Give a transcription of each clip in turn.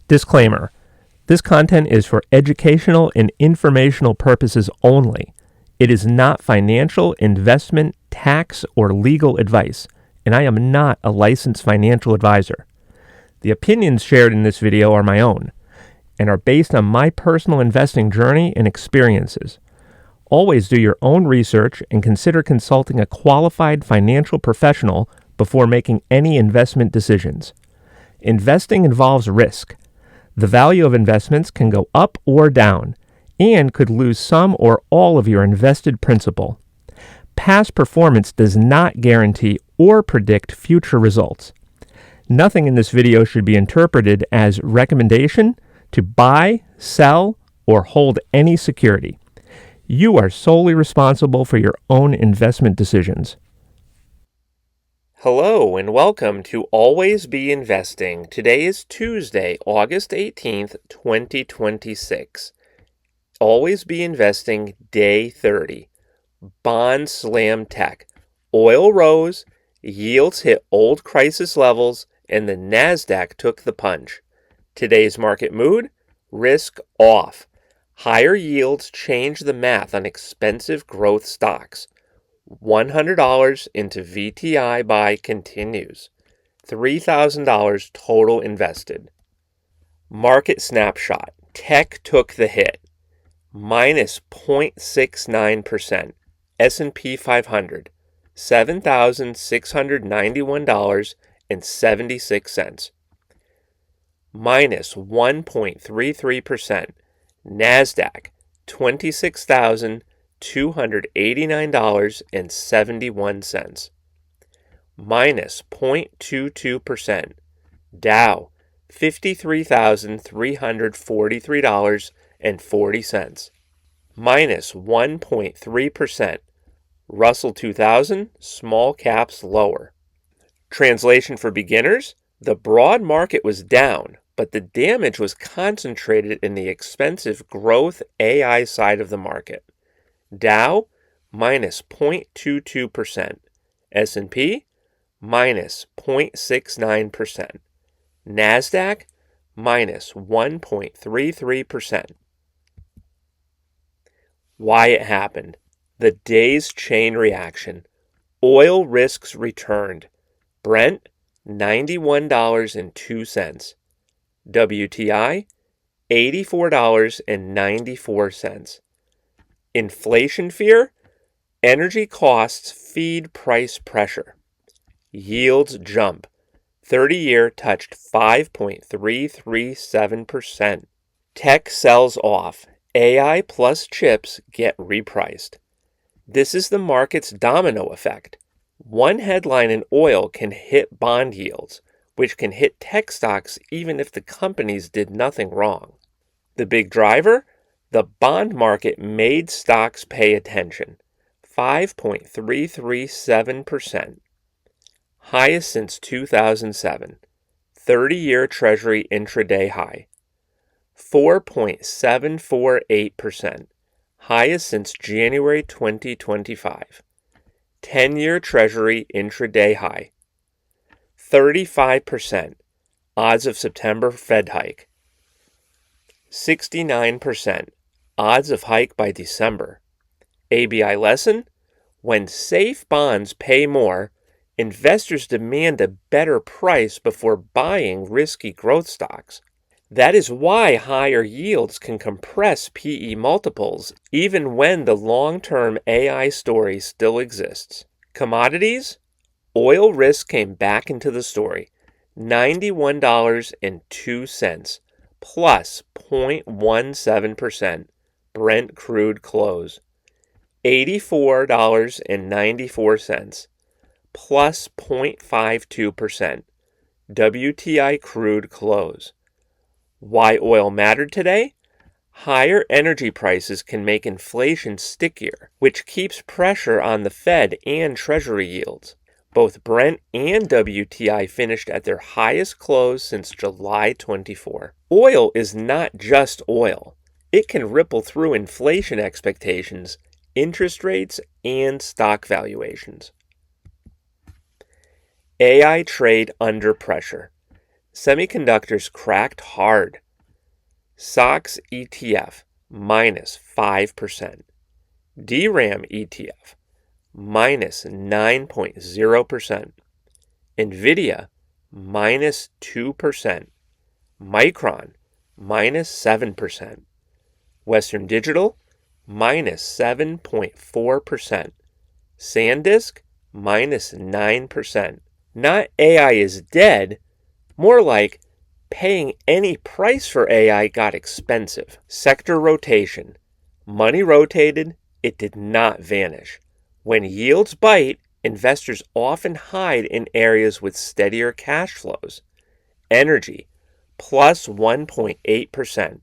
Disclaimer: this content is for educational and informational purposes only. It is not financial, investment, tax, or legal advice, and I am not a licensed financial advisor. The opinions shared in this video are my own and are based on my personal investing journey and experiences. Always do your own research and consider consulting a qualified financial professional before making any investment decisions. Investing involves risk. The value of investments can go up or down and could lose some or all of your invested principal. Past performance does not guarantee or predict future results. Nothing in this video should be interpreted as recommendation to buy, sell, or hold any security. You are solely responsible for your own investment decisions. Hello and welcome to Always Be Investing. Today is Tuesday, August 18th, 2026. Always Be Investing, Day 30. Bond slam tech. Oil rose, yields hit old crisis levels, and the Nasdaq took the punch. Today's market mood? Risk off. Higher yields change the math on expensive growth stocks. $100 into VTI buy continues. $3,000 total invested. Market snapshot. Tech took the hit. Minus 0.69%. S&P 500. $7,691.76. Minus 1.33%. Nasdaq. $26,289.71. Minus 0.22%. Dow. $53,343.40. Minus 1.3%. Russell 2000, small caps lower. Translation for beginners: the broad market was down, but the damage was concentrated in the expensive growth AI side of the market. Dow, minus 0.22%. S&P, minus 0.69%. Nasdaq, minus 1.33%. Why it happened. The day's chain reaction. Oil risks returned. Brent, $91.02. WTI, $84.94. Inflation fear? Energy costs feed price pressure. Yields jump. 30-year touched 5.337%. Tech sells off. AI plus chips get repriced. This is the market's domino effect. One headline in oil can hit bond yields, which can hit tech stocks even if the companies did nothing wrong. The big driver? The bond market made stocks pay attention. 5.337%. Highest since 2007. 30-year Treasury intraday high. 4.748%. Highest since January 2025. 10-year Treasury intraday high. 35%. Odds of September Fed hike. 69%. Odds of hike by December. ABI lesson? When safe bonds pay more, investors demand a better price before buying risky growth stocks. That is why higher yields can compress PE multiples even when the long-term AI story still exists. Commodities? Oil risk came back into the story. $91.02 plus 0.17%. Brent crude close. $84.94 plus 0.52%. WTI crude close. Why oil mattered today? Higher energy prices can make inflation stickier, which keeps pressure on the Fed and Treasury yields. Both Brent and WTI finished at their highest close since July 24. Oil is not just oil. It can ripple through inflation expectations, interest rates, and stock valuations. AI trade under pressure. Semiconductors cracked hard. SOX ETF minus 5%. DRAM ETF minus 9.0%. NVIDIA minus 2%. Micron minus 7%. Western Digital minus 7.4%. SanDisk minus 9%. Not AI is dead, more like paying any price for AI got expensive. Sector rotation. Money rotated, it did not vanish. When yields bite, investors often hide in areas with steadier cash flows. Energy, plus 1.8%.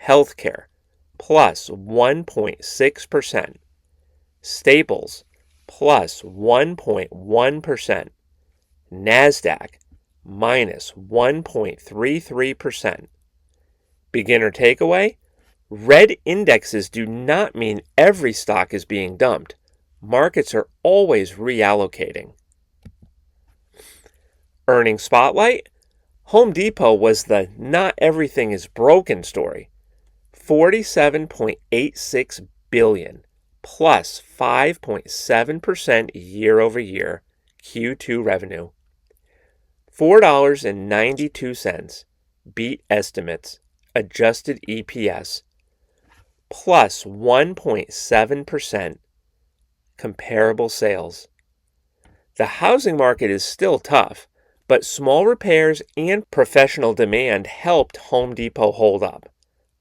Healthcare, plus 1.6%. Staples, plus 1.1%. Nasdaq, minus 1.33%. Beginner takeaway: red indexes do not mean every stock is being dumped. Markets are always reallocating. Earnings spotlight: Home Depot was the not everything is broken story. $47.86 billion, plus 5.7% year over year Q2 revenue. $4.92, beat estimates, adjusted EPS, plus 1.7% comparable sales. The housing market is still tough, but small repairs and professional demand helped Home Depot hold up.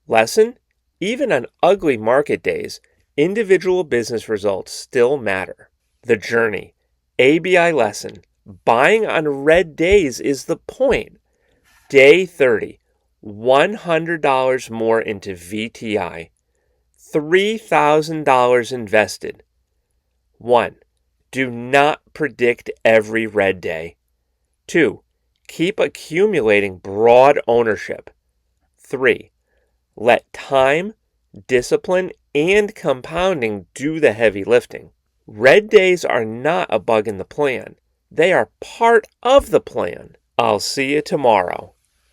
Lesson: even on ugly market days, individual business results still matter. The journey. ABI lesson: buying on red days is the point. Day 30, $100 more into VTI. $3,000 invested. 1. Do not predict every red day. 2. Keep accumulating broad ownership. 3. Let time, discipline, and compounding do the heavy lifting. Red days are not a bug in the plan. They are part of the plan. I'll see you tomorrow.